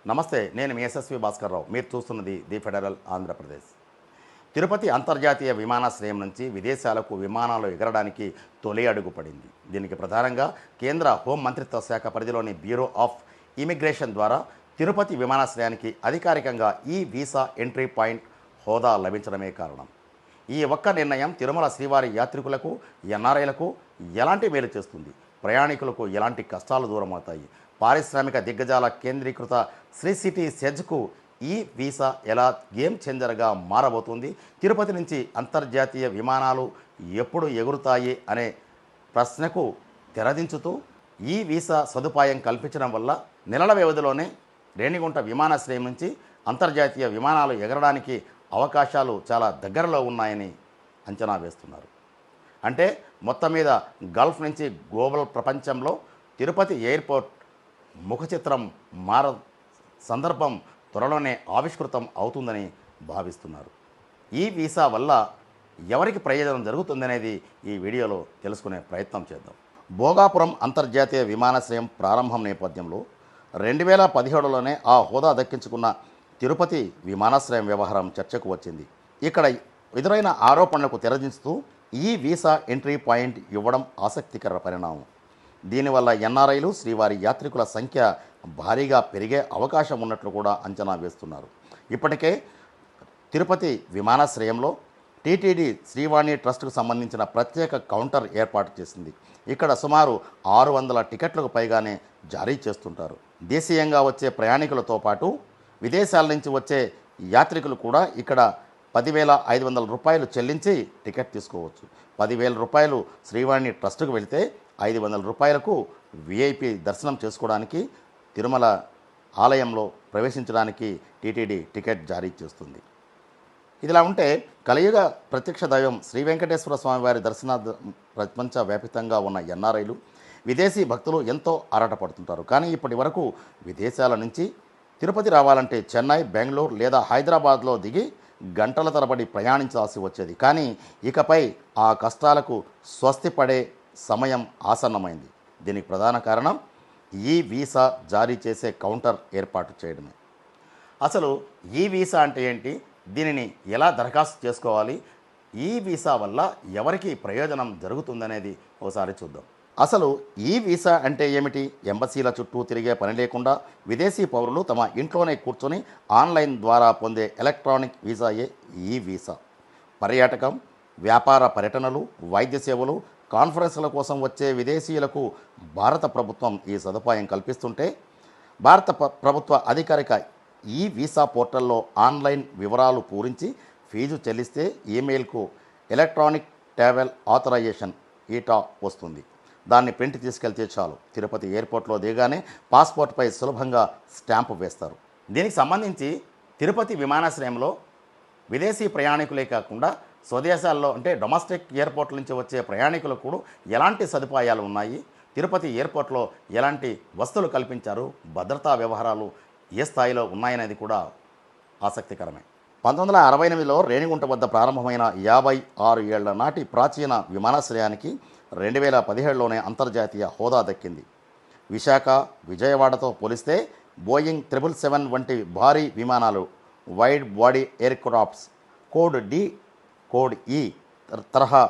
నమస్తే, నేను మీ ఎస్ఎస్వి భాస్కర్రావు. మీరు చూస్తున్నది ది ఫెడరల్ ఆంధ్రప్రదేశ్. తిరుపతి అంతర్జాతీయ విమానాశ్రయం నుంచి విదేశాలకు విమానాలు ఎగరడానికి తొలి అడుగు పడింది. దీనికి ప్రధానంగా కేంద్ర హోం మంత్రిత్వ శాఖ పరిధిలోని బ్యూరో ఆఫ్ ఇమిగ్రేషన్ ద్వారా తిరుపతి విమానాశ్రయానికి అధికారికంగా ఈ వీసా ఎంట్రీ పాయింట్ హోదా లభించడమే కారణం. ఈ ఒక్క నిర్ణయం తిరుమల శ్రీవారి యాత్రికులకు, ఎన్ఆర్ఐలకు ఎలాంటి మేలు చేస్తుంది? ప్రయాణికులకు ఎలాంటి కష్టాలు దూరమవుతాయి? పారిశ్రామిక దిగ్గజాల కేంద్రీకృత శ్రీ సిటీ సెజ్కు ఈ వీసా ఎలా గేమ్ చేంజర్గా మారబోతుంది? తిరుపతి నుంచి అంతర్జాతీయ విమానాలు ఎప్పుడు ఎగురుతాయి అనే ప్రశ్నకు తెరదించుతూ ఈ వీసా సదుపాయం కల్పించడం వల్ల నెలల వ్యవధిలోనే రేణిగుంట విమానాశ్రయం నుంచి అంతర్జాతీయ విమానాలు ఎగరడానికి అవకాశాలు చాలా దగ్గరలో ఉన్నాయని అంచనా వేస్తున్నారు. అంటే మొత్తం మీద గల్ఫ్ నుంచి గ్లోబల్ ప్రపంచంలో తిరుపతి ఎయిర్పోర్ట్ ముఖ చిత్రం సందర్భం త్వరలోనే ఆవిష్కృతం అవుతుందని భావిస్తున్నారు. ఈ వీసా వల్ల ఎవరికి ప్రయోజనం జరుగుతుందనేది ఈ వీడియోలో తెలుసుకునే ప్రయత్నం చేద్దాం. భోగాపురం అంతర్జాతీయ విమానాశ్రయం ప్రారంభం నేపథ్యంలో 2017లోనే ఆ హోదా దక్కించుకున్న తిరుపతి విమానాశ్రయం వ్యవహారం చర్చకు వచ్చింది. ఇక్కడ ఎదురైన ఆరోపణలకు తెరదించుతూ ఈ వీసా ఎంట్రీ పాయింట్ ఇవ్వడం ఆసక్తికర పరిణామం. దీనివల్ల ఎన్ఆర్ఐలు, శ్రీవారి యాత్రికుల సంఖ్య భారీగా పెరిగే అవకాశం ఉన్నట్లు కూడా అంచనా వేస్తున్నారు. ఇప్పటికే తిరుపతి విమానాశ్రయంలో టీటీడీ శ్రీవాణి ట్రస్టుకు సంబంధించిన ప్రత్యేక కౌంటర్ ఏర్పాటు చేసింది. ఇక్కడ సుమారు 600 టికెట్లకు పైగానే జారీ చేస్తుంటారు. దేశీయంగా వచ్చే ప్రయాణికులతో పాటు విదేశాల నుంచి వచ్చే యాత్రికులు కూడా ఇక్కడ 10,500 రూపాయలు చెల్లించి టికెట్ తీసుకోవచ్చు. 10,000 రూపాయలు శ్రీవాణి ట్రస్టుకు వెళితే 500 రూపాయలకు విఐపి దర్శనం చేసుకోవడానికి, తిరుమల ఆలయంలో ప్రవేశించడానికి టీటీడీ టికెట్ జారీ చేస్తుంది. ఇదిలా ఉంటే కలియుగ ప్రత్యక్ష దైవం శ్రీ వెంకటేశ్వర స్వామివారి దర్శనార్థం ప్రపంచవ్యాప్తంగా ఉన్న ఎన్ఆర్ఐలు, విదేశీ భక్తులు ఎంతో ఆరాటపడుతుంటారు. కానీ ఇప్పటి వరకు విదేశాల నుంచి తిరుపతి రావాలంటే చెన్నై, బెంగళూరు లేదా హైదరాబాద్లో దిగి గంటల తరబడి ప్రయాణించాల్సి వచ్చేది. కానీ ఇకపై ఆ కష్టాలకు స్వస్తి పడే సమయం ఆసన్నమైంది. దీనికి ప్రధాన కారణం ఈ వీసా జారీ చేసే కౌంటర్ ఏర్పాటు చేయడమే. అసలు ఈ వీసా అంటే ఏంటి? దీనిని ఎలా దరఖాస్తు చేసుకోవాలి? ఈ వీసా వల్ల ఎవరికి ప్రయోజనం జరుగుతుందనేది ఒకసారి చూద్దాం. అసలు ఈ వీసా అంటే ఏమిటి? ఎంబసీల చుట్టూ తిరిగే పని లేకుండా విదేశీ పౌరులు తమ ఇంట్లోనే కూర్చొని ఆన్లైన్ ద్వారా పొందే ఎలక్ట్రానిక్ వీసాయే ఈ వీసా. పర్యాటకం, వ్యాపార పర్యటనలు, వైద్య సేవలు, కాన్ఫరెన్స్ల కోసం వచ్చే విదేశీయులకు భారత ప్రభుత్వం ఈ సదుపాయం కల్పిస్తుంటే, భారత ప్రభుత్వ అధికారిక ఈ వీసా పోర్టల్లో ఆన్లైన్ వివరాలు పూరించి ఫీజు చెల్లిస్తే ఈమెయిల్కు ఎలక్ట్రానిక్ ట్రావెల్ ఆథరైజేషన్ ఈటా వస్తుంది. దాన్ని ప్రింట్ తీసుకెళ్తే చాలు. తిరుపతి ఎయిర్పోర్ట్లో దిగానే పాస్పోర్ట్పై సులభంగా స్టాంపు వేస్తారు. దీనికి సంబంధించి తిరుపతి విమానాశ్రయంలో విదేశీ ప్రయాణికులే కాకుండా స్వదేశాల్లో అంటే డొమెస్టిక్ ఎయిర్పోర్ట్ల నుంచి వచ్చే ప్రయాణికులకు కూడా ఎలాంటి సదుపాయాలు ఉన్నాయి, తిరుపతి ఎయిర్పోర్ట్లో ఎలాంటి వసతులు కల్పించారు, భద్రతా వ్యవహారాలు ఏ స్థాయిలో ఉన్నాయనేది కూడా ఆసక్తికరమే. 1968లో రేణిగుంట వద్ద ప్రారంభమైన 56 ఏళ్ల నాటి ప్రాచీన విమానాశ్రయానికి 2017లోనే అంతర్జాతీయ హోదా దక్కింది. విశాఖ, విజయవాడతో పోలిస్తే బోయింగ్ 777 వంటి భారీ విమానాలు, wide body aircrafts, code D, code E తరహా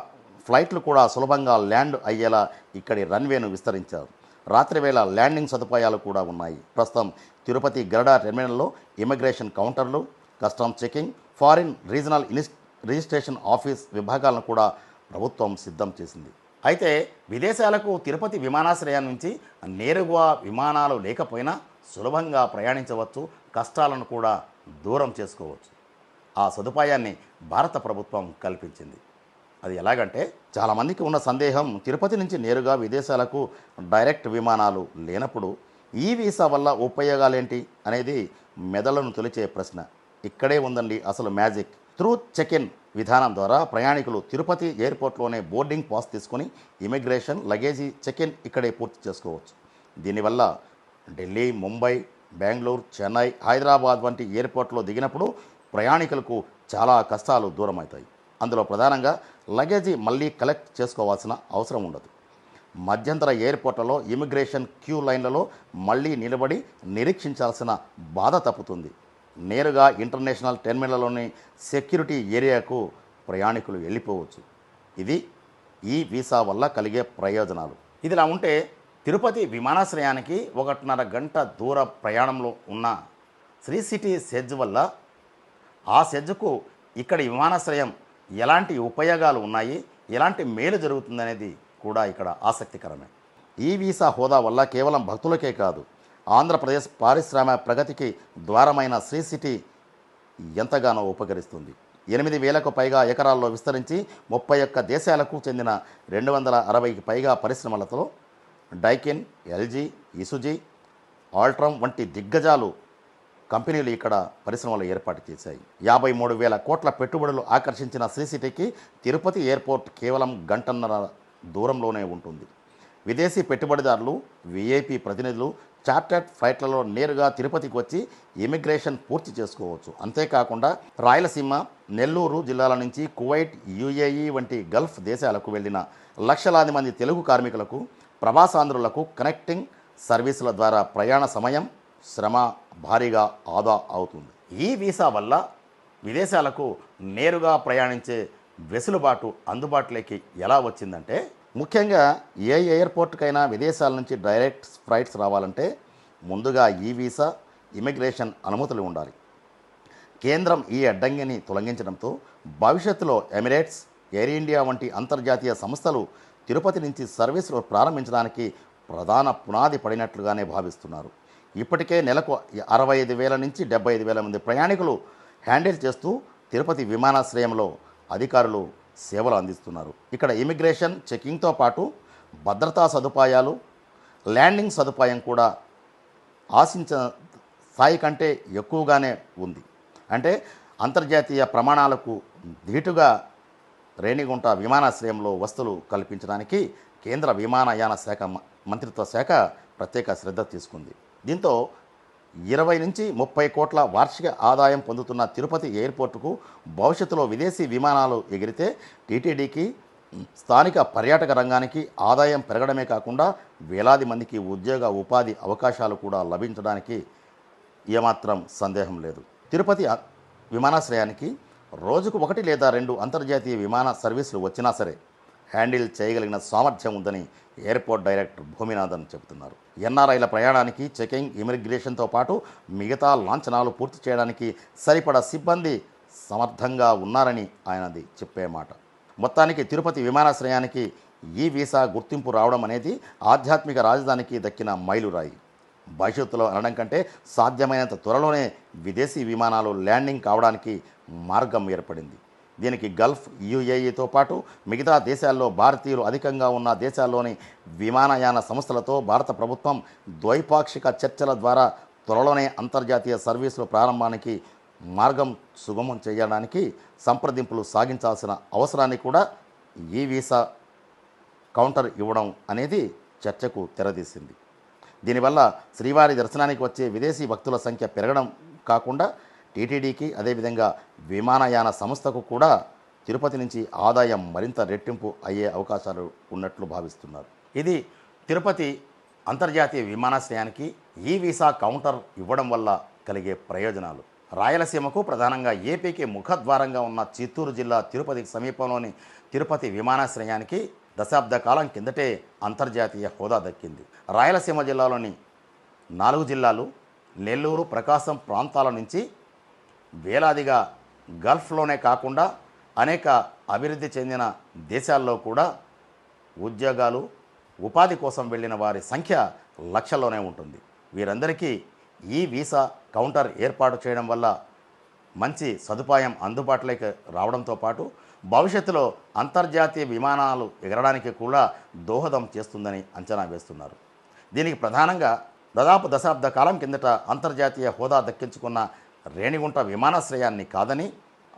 ఫ్లైట్లు కూడా సులభంగా ల్యాండ్ అయ్యేలా ఇక్కడి రన్వేను విస్తరించారు. రాత్రివేళ ల్యాండింగ్ సదుపాయాలు కూడా ఉన్నాయి. ప్రస్తుతం తిరుపతి గరుడ టెర్మినల్లో ఇమిగ్రేషన్ కౌంటర్లు, customs checking, foreign regional registration office విభాగాలను కూడా ప్రభుత్వం సిద్ధం చేసింది. అయితే విదేశాలకు తిరుపతి విమానాశ్రయం నుంచి నేరుగా విమానాలు లేకపోయినా సులభంగా ప్రయాణించవచ్చు, కష్టాలను కూడా దూరం చేసుకోవచ్చు. ఆ సదుపాయాన్ని భారత ప్రభుత్వం కల్పించింది. అది ఎలాగంటే, చాలామందికి ఉన్న సందేహం, తిరుపతి నుంచి నేరుగా విదేశాలకు డైరెక్ట్ విమానాలు లేనప్పుడు ఈ వీసా వల్ల ఉపయోగాలేంటి అనేది మెదళ్లను తొలిచే ప్రశ్న. ఇక్కడే ఉందండి అసలు మ్యాజిక్. త్రూ చెక్ ఇన్ విధానం ద్వారా ప్రయాణికులు తిరుపతి ఎయిర్పోర్ట్లోనే బోర్డింగ్ పాస్ తీసుకొని ఇమిగ్రేషన్, లగేజీ చెక్ ఇన్ ఇక్కడే పూర్తి చేసుకోవచ్చు. దీనివల్ల ఢిల్లీ, ముంబై, బెంగళూరు, చెన్నై, హైదరాబాద్ వంటి ఎయిర్పోర్ట్లో దిగినప్పుడు ప్రయాణికులకు చాలా కష్టాలు దూరమవుతాయి. అందులో ప్రధానంగా లగేజీ మళ్ళీ కలెక్ట్ చేసుకోవాల్సిన అవసరం ఉండదు. మధ్యంతర ఎయిర్పోర్ట్లలో ఇమిగ్రేషన్ క్యూ లైన్లలో మళ్ళీ నిలబడి నిరీక్షించాల్సిన బాధ తప్పుతుంది. నేరుగా ఇంటర్నేషనల్ టెర్మినల్లోని సెక్యూరిటీ ఏరియాకు ప్రయాణికులు వెళ్ళిపోవచ్చు. ఇది ఈ వీసా వల్ల కలిగే ప్రయోజనాలు. ఇదిలా ఉంటే తిరుపతి విమానాశ్రయానికి 1.5 గంట దూర ప్రయాణంలో ఉన్న శ్రీ సిటీ సెజ్ వల్ల ఆ సెజ్కు ఇక్కడి విమానాశ్రయం ఎలాంటి ఉపయోగాలు ఉన్నాయి, ఎలాంటి మేలు జరుగుతుందనేది కూడా ఇక్కడ ఆసక్తికరమే. ఈ వీసా హోదా వల్ల కేవలం భక్తులకే కాదు, ఆంధ్రప్రదేశ్ పారిశ్రామిక ప్రగతికి ద్వారమైన శ్రీ సిటీ ఎంతగానో ఉపకరిస్తుంది. 8,000కు పైగా ఎకరాల్లో విస్తరించి 31 దేశాలకు చెందిన 260కి పైగా పరిశ్రమలతో డైకిన్, ఎల్జీ, ఇసుజీ, ఆల్ట్రామ్ వంటి దిగ్గజాలు కంపెనీలు ఇక్కడ పరిశ్రమలు ఏర్పాటు చేశాయి. 53,000 కోట్ల పెట్టుబడులు ఆకర్షించిన శ్రీ సిటీకి తిరుపతి ఎయిర్పోర్ట్ కేవలం గంటన్నర దూరంలోనే ఉంటుంది. విదేశీ పెట్టుబడిదారులు, విఐపి ప్రతినిధులు చార్టర్డ్ ఫ్లైట్లలో నేరుగా తిరుపతికి వచ్చి ఇమిగ్రేషన్ పూర్తి చేసుకోవచ్చు. అంతేకాకుండా రాయలసీమ, నెల్లూరు జిల్లాల నుంచి కువైట్, యుఏఈ వంటి గల్ఫ్ దేశాలకు వెళ్ళిన లక్షలాది మంది తెలుగు కార్మికులకు, ప్రవాసాంధ్రులకు కనెక్టింగ్ సర్వీసుల ద్వారా ప్రయాణ సమయం, శ్రమ భారీగా ఆదా అవుతుంది. ఈ వీసా వల్ల విదేశాలకు నేరుగా ప్రయాణించే వెసులుబాటు అందుబాటులోకి ఎలా వచ్చిందంటే, ముఖ్యంగా ఏ ఎయిర్పోర్ట్కైనా విదేశాల నుంచి డైరెక్ట్ ఫ్లైట్స్ రావాలంటే ముందుగా ఈ వీసా, ఇమిగ్రేషన్ అనుమతులు ఉండాలి. కేంద్రం ఈ అడ్డంకిని తొలగించడంతో భవిష్యత్తులో ఎమిరేట్స్, ఎయిర్ ఇండియా వంటి అంతర్జాతీయ సంస్థలు తిరుపతి నుంచి సర్వీసులు ప్రారంభించడానికి ప్రధాన పునాది పడినట్లుగానే భావిస్తున్నారు. ఇప్పటికే నెలకు 65,000 నుంచి 75,000 మంది ప్రయాణికులు హ్యాండిల్ చేస్తూ తిరుపతి విమానాశ్రయంలో అధికారులు సేవలు అందిస్తున్నారు. ఇక్కడ ఇమిగ్రేషన్ చెకింగ్తో పాటు భద్రతా సదుపాయాలు, ల్యాండింగ్ సదుపాయం కూడా ఆశించిన స్థాయి కంటే ఎక్కువగానే ఉంది. అంటే అంతర్జాతీయ ప్రమాణాలకు ధీటుగా రేణిగుంట విమానాశ్రయంలో వసతులు కల్పించడానికి కేంద్ర విమానయాన శాఖ మంత్రిత్వ శాఖ ప్రత్యేక శ్రద్ధ తీసుకుంది. దీంతో 20 నుంచి 30 కోట్ల వార్షిక ఆదాయం పొందుతున్న తిరుపతి ఎయిర్పోర్టుకు భవిష్యత్తులో విదేశీ విమానాలు ఎగిరితే టీటీడీకి, స్థానిక పర్యాటక రంగానికి ఆదాయం పెరగడమే కాకుండా వేలాది మందికి ఉద్యోగ ఉపాధి అవకాశాలు కూడా లభించడానికి ఏమాత్రం సందేహం లేదు. తిరుపతి విమానాశ్రయానికి రోజుకు 1 లేదా 2 అంతర్జాతీయ విమాన సర్వీసులు వచ్చినా సరే హ్యాండిల్ చేయగలిగిన సామర్థ్యం ఉందని ఎయిర్పోర్ట్ డైరెక్టర్ భూమినాథన్ చెబుతున్నారు. ఎన్ఆర్ఐల ప్రయాణానికి చెకింగ్, ఇమిగ్రేషన్తో పాటు మిగతా లాంఛనాలు పూర్తి చేయడానికి సరిపడా సిబ్బంది సమర్థంగా ఉన్నారని ఆయనది చెప్పే మాట. మొత్తానికి తిరుపతి విమానాశ్రయానికి ఈ వీసా గుర్తింపు రావడం అనేది ఆధ్యాత్మిక రాజధానికి దక్కిన మైలురాయి. భవిష్యత్తులో అనడం కంటే సాధ్యమైనంత త్వరలోనే విదేశీ విమానాలు ల్యాండింగ్ కావడానికి మార్గం ఏర్పడింది. దీనికి గల్ఫ్, యుఏఈతో పాటు మిగతా దేశాల్లో భారతీయులు అధికంగా ఉన్న దేశాల్లోని విమానయాన సంస్థలతో భారత ప్రభుత్వం ద్వైపాక్షిక చర్చల ద్వారా త్వరలోనే అంతర్జాతీయ సర్వీసుల ప్రారంభానికి మార్గం సుగమం చేయడానికి సంప్రదింపులు సాగించాల్సిన అవసరాన్ని కూడా ఈ వీసా కౌంటర్ ఇవ్వడం అనేది చర్చకు తెరదీసింది. దీనివల్ల శ్రీవారి దర్శనానికి వచ్చే విదేశీ భక్తుల సంఖ్య పెరగడం కాకుండా టీటీడీకి, అదేవిధంగా విమానయాన సంస్థకు కూడా తిరుపతి నుంచి ఆదాయం మరింత రెట్టింపు అయ్యే అవకాశాలు ఉన్నట్లు భావిస్తున్నారు. ఇది తిరుపతి అంతర్జాతీయ విమానాశ్రయానికి ఈ వీసా కౌంటర్ ఇవ్వడం వల్ల కలిగే ప్రయోజనాలు. రాయలసీమకు, ప్రధానంగా ఏపీకి ముఖద్వారంగా ఉన్న చిత్తూరు జిల్లా తిరుపతికి సమీపంలోని తిరుపతి విమానాశ్రయానికి దశాబ్ద కాలం కిందటే అంతర్జాతీయ హోదా దక్కింది. రాయలసీమ జిల్లాలోని 4 జిల్లాలు, నెల్లూరు, ప్రకాశం ప్రాంతాల నుంచి వేలాదిగా గల్ఫ్లోనే కాకుండా అనేక అభివృద్ధి చెందిన దేశాల్లో కూడా ఉద్యోగాలు, ఉపాధి కోసం వెళ్ళిన వారి సంఖ్య లక్షల్లోనే ఉంటుంది. వీరందరికీ ఈ వీసా కౌంటర్ ఏర్పాటు చేయడం వల్ల మంచి సదుపాయం అందుబాటులోకి రావడంతో పాటు భవిష్యత్తులో అంతర్జాతీయ విమానాలు ఎగరడానికి కూడా దోహదం చేస్తుందని అంచనా వేస్తున్నారు. దీనికి ప్రధానంగా దాదాపు దశాబ్ద కాలం కిందట అంతర్జాతీయ హోదా దక్కించుకున్న రేణిగుంట విమానాశ్రయాన్ని కాదని,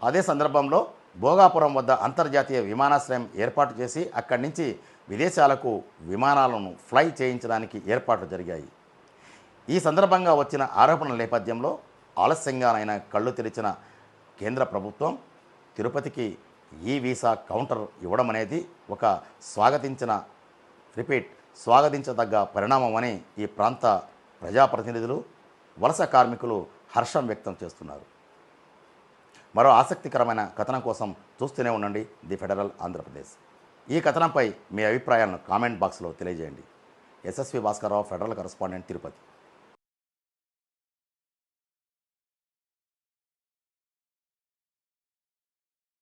అదే సందర్భంలో భోగాపురం వద్ద అంతర్జాతీయ విమానాశ్రయం ఏర్పాటు చేసి అక్కడి నుంచి విదేశాలకు విమానాలను ఫ్లై చేయించడానికి ఏర్పాట్లు జరిగాయి. ఈ సందర్భంగా వచ్చిన ఆరోపణల నేపథ్యంలో ఆలస్యంగానైనా కళ్ళు తెరిచిన కేంద్ర ప్రభుత్వం తిరుపతికి ఈ వీసా కౌంటర్ ఇవ్వడం అనేది ఒక స్వాగతించిన రిపీట్, స్వాగతించదగ్గ పరిణామమని ఈ ప్రాంత ప్రజాప్రతినిధులు, వలస కార్మికులు హర్షం వ్యక్తం చేస్తున్నారు. మరో ఆసక్తికరమైన కథనం కోసం చూస్తూనే ఉండండి ది ఫెడరల్ ఆంధ్రప్రదేశ్. ఈ కథనంపై మీ అభిప్రాయాలను కామెంట్ బాక్స్లో తెలియజేయండి. SSV Bhaskar Rao, federal correspondent, Tirupati.